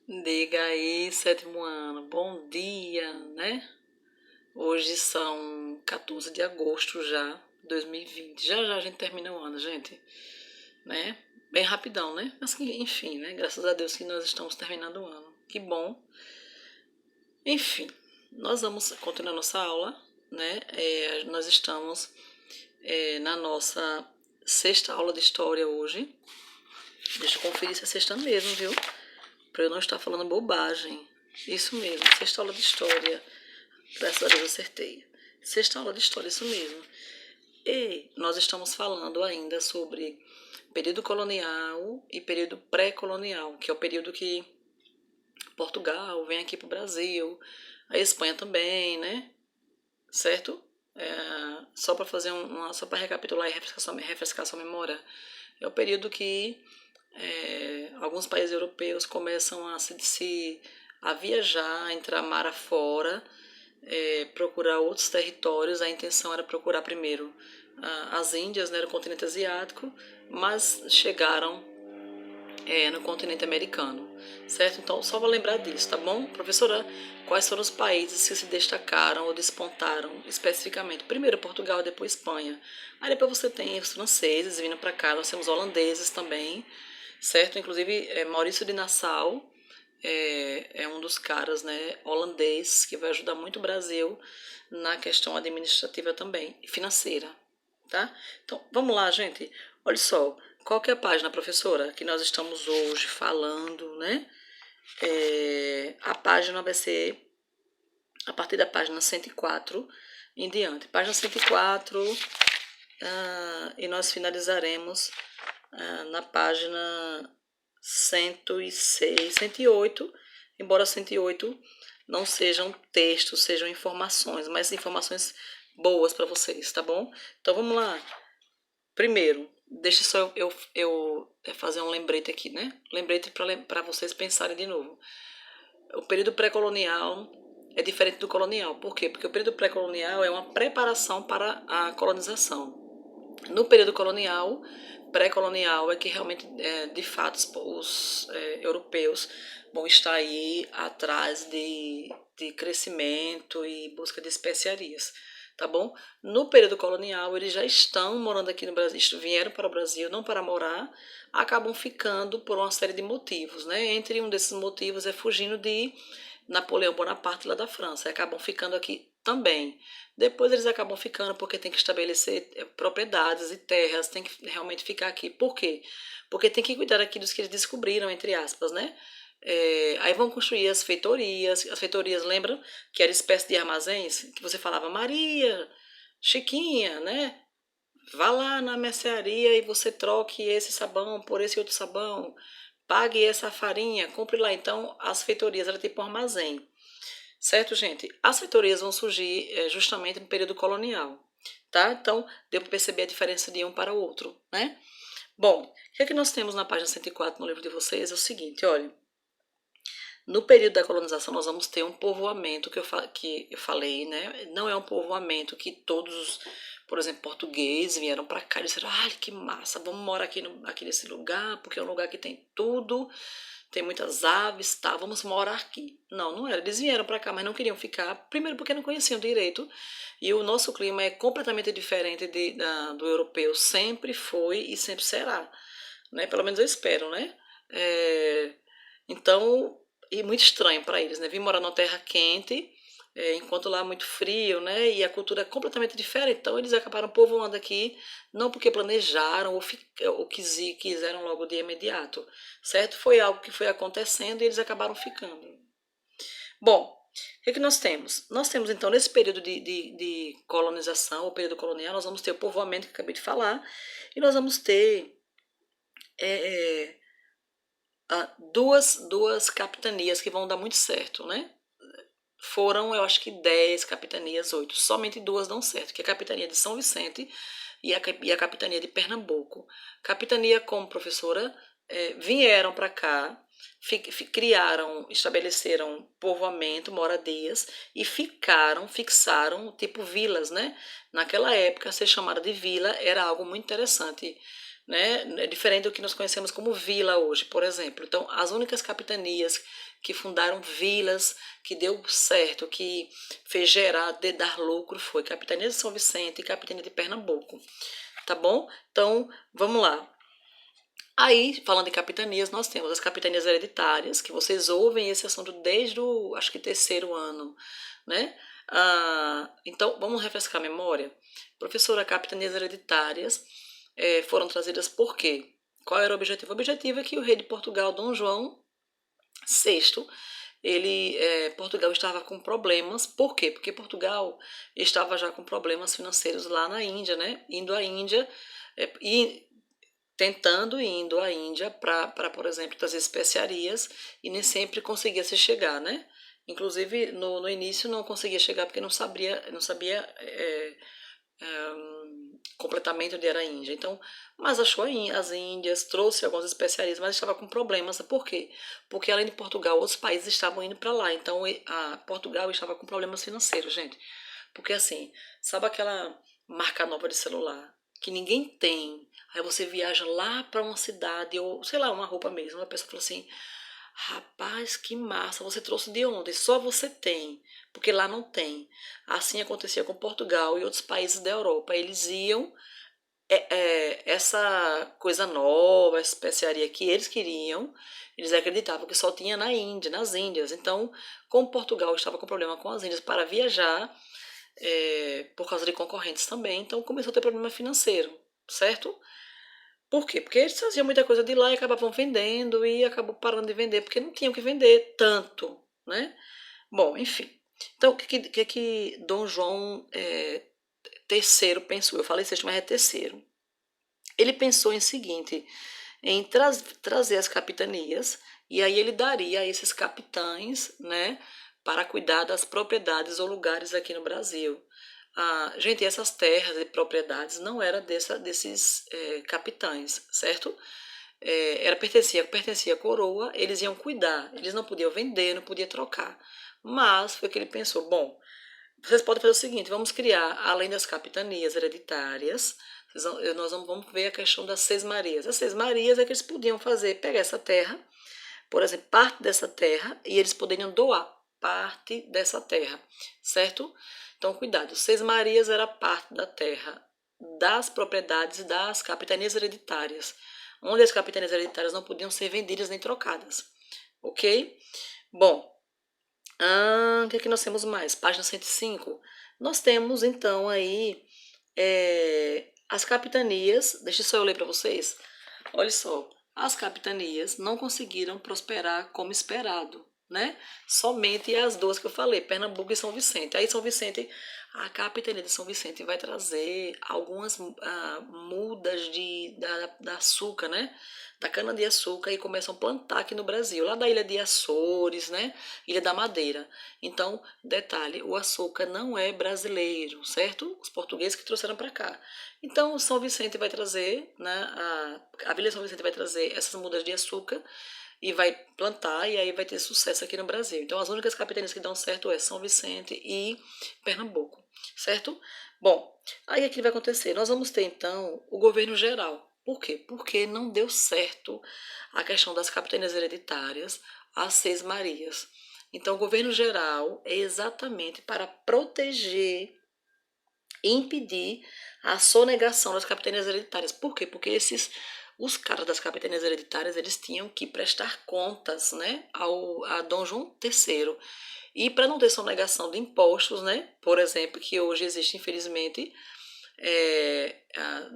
Diga aí, sétimo ano, bom dia, né? Hoje são 14 de agosto já, 2020. Já já a gente termina o ano, gente, né? Bem rapidão, né? Mas enfim, né? Graças a Deus que nós estamos terminando o ano. Que bom. Enfim, nós vamos continuar nossa aula, né? Nós estamos na nossa sexta aula de história hoje. Deixa eu conferir se é sexta mesmo, viu? Para eu não estar falando bobagem. Isso mesmo, sexta aula de história. Graças a Deus acertei. Sexta aula de história, isso mesmo. E nós estamos falando ainda sobre período colonial e período pré-colonial, que é o período que Portugal vem aqui para o Brasil, a Espanha também, né? Certo? Só para fazer só para recapitular e refrescar sua memória, é o período que alguns países europeus começam a viajar, a entrar mar afora, procurar outros territórios. A intenção era procurar primeiro as Índias, né, no continente asiático, mas chegaram no continente americano, certo? Então, só vou lembrar disso, tá bom? Professora, quais foram os países que se destacaram ou despontaram especificamente? Primeiro Portugal, depois Espanha. Aí depois você tem os franceses vindo para cá, nós temos holandeses também, certo? Inclusive, Maurício de Nassau é um dos caras, né, holandês, que vai ajudar muito o Brasil na questão administrativa também, e financeira, tá? Então, vamos lá, gente. Olha só, qual que é a página, professora, que nós estamos hoje falando, né? A página vai ser a partir da página 104 em diante. Página 104, e nós finalizaremos na página 106, 108, embora 108 não sejam textos, sejam informações, mas informações boas para vocês, tá bom? Então vamos lá. Primeiro, deixa só eu fazer um lembrete aqui, né? Lembrete para vocês pensarem de novo. O período pré-colonial é diferente do colonial. Por quê? Porque o período pré-colonial é uma preparação para a colonização. No período colonial, pré-colonial, é que realmente, de fato, os europeus vão estar aí atrás de crescimento e busca de especiarias, tá bom? No período colonial, eles já estão morando aqui no Brasil, vieram para o Brasil não para morar, acabam ficando por uma série de motivos, né? Entre um desses motivos é fugindo de Napoleão Bonaparte lá da França, e acabam ficando aqui também. Depois eles acabam ficando porque tem que estabelecer propriedades e terras, tem que realmente ficar aqui. Por quê? Porque tem que cuidar aqui dos que eles descobriram, entre aspas, né? Aí vão construir as feitorias, lembram? Que era espécie de armazéns, que você falava, Maria, Chiquinha, né? Vá lá na mercearia e você troque esse sabão por esse outro sabão, pague essa farinha, compre lá. Então, as feitorias era tipo um armazém. Certo, gente? As feitorias vão surgir justamente no período colonial, tá? Então, deu para perceber a diferença de um para o outro, né? Bom, o que é que nós temos na página 104 no livro de vocês? É o seguinte, olha. No período da colonização, nós vamos ter um povoamento que eu falei, né? Não é um povoamento que todos, por exemplo, portugueses vieram para cá e disseram: ah, que massa, vamos morar aqui nesse lugar, porque é um lugar que tem tudo, tem muitas aves, tá? Vamos morar aqui. Não, não era. Eles vieram para cá, mas não queriam ficar, primeiro porque não conheciam direito, e o nosso clima é completamente diferente do europeu, sempre foi e sempre será, né? Pelo menos eu espero, né? É, então, e muito estranho para eles, né? Vim morar numa terra quente, enquanto lá é muito frio, né? E a cultura é completamente diferente. Então, eles acabaram povoando aqui, não porque planejaram ou quiseram logo de imediato, certo? Foi algo que foi acontecendo e eles acabaram ficando. Bom, o que, é que nós temos? Nós temos, então, nesse período de colonização, ou período colonial, nós vamos ter o povoamento que eu acabei de falar, e nós vamos ter é, duas capitanias que vão dar muito certo, né? Foram, eu acho que 10 capitanias, 8. Somente duas dão certo, que é a capitania de São Vicente e a capitania de Pernambuco. Capitania como professora, vieram para cá, criaram, estabeleceram povoamento, moradias e fixaram tipo vilas, né? Naquela época, ser chamada de vila era algo muito interessante, né? É diferente do que nós conhecemos como vila hoje, por exemplo. Então, as únicas capitanias que fundaram vilas, que deu certo, que fez gerar, de dar lucro, foi Capitania de São Vicente e Capitania de Pernambuco, tá bom? Então, vamos lá. Aí, falando em capitanias, nós temos as capitanias hereditárias, que vocês ouvem esse assunto desde o, acho que, terceiro ano, né? Então, vamos refrescar a memória. Professora, capitanias hereditárias foram trazidas por quê? Qual era o objetivo? O objetivo é que o rei de Portugal, Dom João VI, Portugal estava com problemas. Por quê? Porque Portugal estava já com problemas financeiros lá na Índia, né? Indo à Índia e indo à Índia para, por exemplo, trazer especiarias e nem sempre conseguia se chegar, né? Inclusive no início não conseguia chegar porque não sabia completamente onde era a Índia. Então, mas achou as Índias, trouxe algumas especiarias, mas estava com problemas. Por quê? Porque além de Portugal, outros países estavam indo para lá. Então, Portugal estava com problemas financeiros, gente. Porque assim, sabe aquela marca nova de celular que ninguém tem? Aí você viaja lá para uma cidade ou sei lá, uma roupa mesmo. Uma pessoa falou assim: "Rapaz, que massa, você trouxe de onde? Só você tem, porque lá não tem." Assim acontecia com Portugal e outros países da Europa. Eles iam essa coisa nova, essa especiaria que eles queriam, eles acreditavam que só tinha na Índia, nas Índias. Então, como Portugal estava com problema com as Índias para viajar, por causa de concorrentes também, então começou a ter problema financeiro, certo? Por quê? Porque eles faziam muita coisa de lá e acabavam vendendo e acabou parando de vender porque não tinham que vender tanto, né? Bom, enfim. Então, o que Dom João terceiro pensou? Eu falei sexto, mas é terceiro. Ele pensou em seguinte, em trazer as capitanias e aí ele daria a esses capitães, né, para cuidar das propriedades ou lugares aqui no Brasil. Gente, essas terras e propriedades não eram desses capitães, certo? Pertencia à coroa, eles iam cuidar, eles não podiam vender, não podiam trocar. Mas foi que ele pensou, bom, vocês podem fazer o seguinte, vamos criar, além das capitanias hereditárias, nós vamos ver a questão das seis marias. As seis marias é que eles podiam fazer, pegar essa terra, por exemplo, parte dessa terra, e eles poderiam doar parte dessa terra, certo? Então, cuidado, seis marias era parte da terra, das propriedades das capitanias hereditárias, onde as capitanias hereditárias não podiam ser vendidas nem trocadas, ok? Bom, o que é que nós temos mais? Página 105. Nós temos, então, aí as capitanias. Deixa só eu ler para vocês. Olha só. As capitanias não conseguiram prosperar como esperado, né? Somente as duas que eu falei, Pernambuco e São Vicente. Aí São Vicente, a capitania de São Vicente vai trazer algumas mudas da açúcar, né? Da cana-de-açúcar e começam a plantar aqui no Brasil, lá da Ilha de Açores, né? Ilha da Madeira. Então, detalhe, o açúcar não é brasileiro, certo? Os portugueses que trouxeram para cá. Então, São Vicente vai trazer, né? A Vila São Vicente vai trazer essas mudas de açúcar e vai plantar e aí vai ter sucesso aqui no Brasil. Então, as únicas capitanias que dão certo é São Vicente e Pernambuco, certo? Bom, aí o que vai acontecer? Nós vamos ter então o governo geral. Por quê? Porque não deu certo a questão das capitanias hereditárias, as seis Marias. Então, o governo geral é exatamente para proteger e impedir a sonegação das capitanias hereditárias. Por quê? Porque os caras das capitanias hereditárias, eles tinham que prestar contas, né, a Dom João III. E para não ter sonegação de impostos, né, por exemplo, que hoje existe, infelizmente,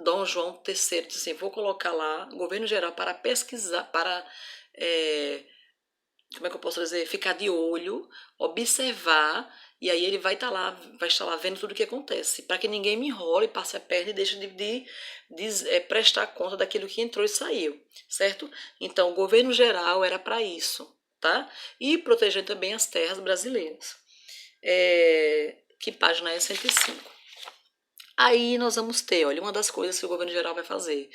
Dom João III disse assim, vou colocar lá governo geral para pesquisar, para como é que eu posso dizer, ficar de olho, observar, e aí ele vai estar lá vendo tudo o que acontece, para que ninguém me enrole, passe a perna e deixe de prestar conta daquilo que entrou e saiu, certo? Então, o governo geral era para isso, tá? E proteger também as terras brasileiras. Que página é 105? Aí nós vamos ter, olha, uma das coisas que o governo geral vai fazer.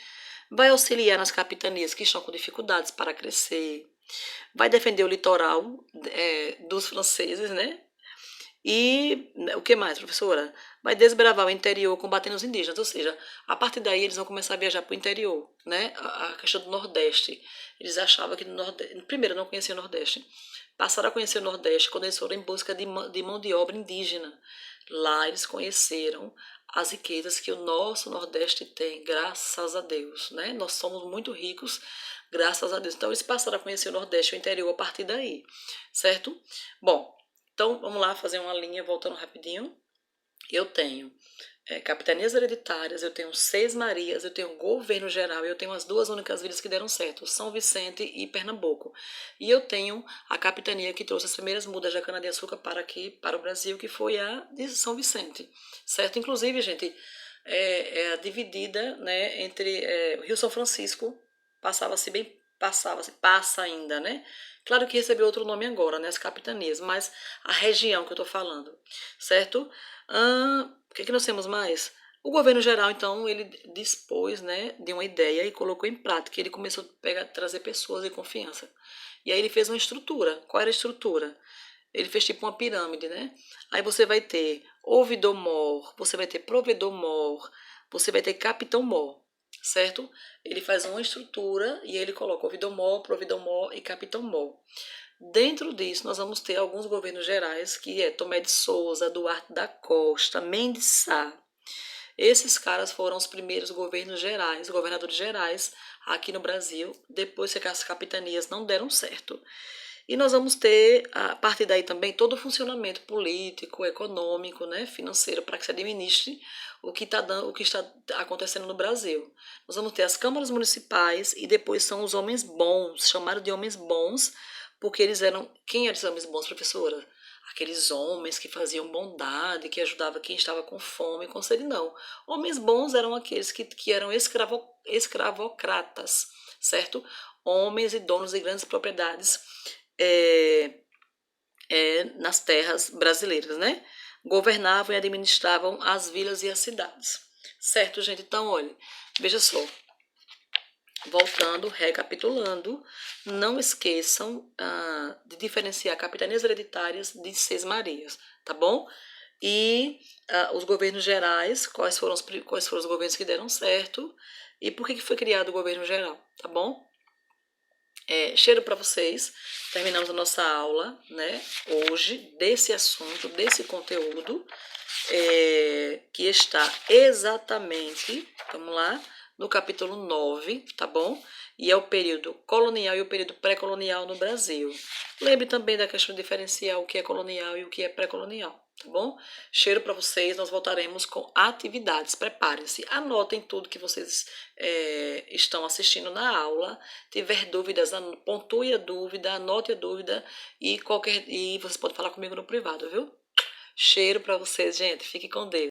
Vai auxiliar nas capitanias que estão com dificuldades para crescer, vai defender o litoral dos franceses, né? E o que mais, professora? vai desbravar o interior combatendo os indígenas, ou seja, a partir daí eles vão começar a viajar para o interior, né? A questão do Nordeste. Eles achavam que no Nordeste, primeiro não conheciam o Nordeste, passaram a conhecer o Nordeste quando eles foram em busca de mão de obra indígena. Lá eles conheceram as riquezas que o nosso Nordeste tem, graças a Deus, né? Nós somos muito ricos, graças a Deus. Então eles passaram a conhecer o Nordeste e o interior a partir daí, certo? Bom, então vamos lá fazer uma linha, voltando rapidinho. Eu tenho capitanias hereditárias, eu tenho Seis Marias, eu tenho governo geral, eu tenho as duas únicas vilas que deram certo, São Vicente e Pernambuco. E eu tenho a capitania que trouxe as primeiras mudas da cana-de-açúcar para aqui, para o Brasil, que foi a de São Vicente, certo? Inclusive, gente, é dividida, né, entre o Rio São Francisco, passa ainda, né? Claro que recebeu outro nome agora, né, as capitanias, mas a região que eu estou falando, certo? O que nós temos mais? O governo geral, então, ele dispôs, né, de uma ideia e colocou em prática. Ele começou a trazer pessoas de confiança. E aí ele fez uma estrutura. Qual era a estrutura? Ele fez tipo uma pirâmide, né? Aí você vai ter ouvidor-mor, você vai ter provedor-mor, você vai ter capitão-mor, certo? Ele faz uma estrutura e ele coloca ouvidor-mor, provedor-mor e capitão-mor. Dentro disso, nós vamos ter alguns governos gerais, que é Tomé de Souza, Duarte da Costa, Mendes Sá. Esses caras foram os primeiros governos gerais, governadores gerais aqui no Brasil, depois que as capitanias não deram certo. E nós vamos ter, a partir daí também, todo o funcionamento político, econômico, né, financeiro, para que se administre o que está acontecendo no Brasil. Nós vamos ter as câmaras municipais e depois são os homens bons, chamaram de homens bons, porque eles eram... Quem eram os homens bons, professora? Aqueles homens que faziam bondade, que ajudavam quem estava com fome, com sede, não. Homens bons eram aqueles que eram escravocratas, certo? Homens e donos de grandes propriedades nas terras brasileiras, né? Governavam e administravam as vilas e as cidades. Certo, gente? Então, olha, veja só. Voltando, recapitulando, não esqueçam de diferenciar capitanias hereditárias de Seis Marias, tá bom? E os governos gerais, quais foram os governos que deram certo e por que foi criado o governo geral, tá bom? Cheiro para vocês. Terminamos a nossa aula, né, hoje, desse assunto, desse conteúdo, que está exatamente, vamos lá, no capítulo 9, tá bom? E é o período colonial e o período pré-colonial no Brasil. Lembre também da questão de diferenciar o que é colonial e o que é pré-colonial, tá bom? Cheiro para vocês, nós voltaremos com atividades. Preparem-se, anotem tudo que vocês estão assistindo na aula. Tiver dúvidas, pontue a dúvida, anote a dúvida e vocês podem falar comigo no privado, viu? Cheiro para vocês, gente. Fique com Deus.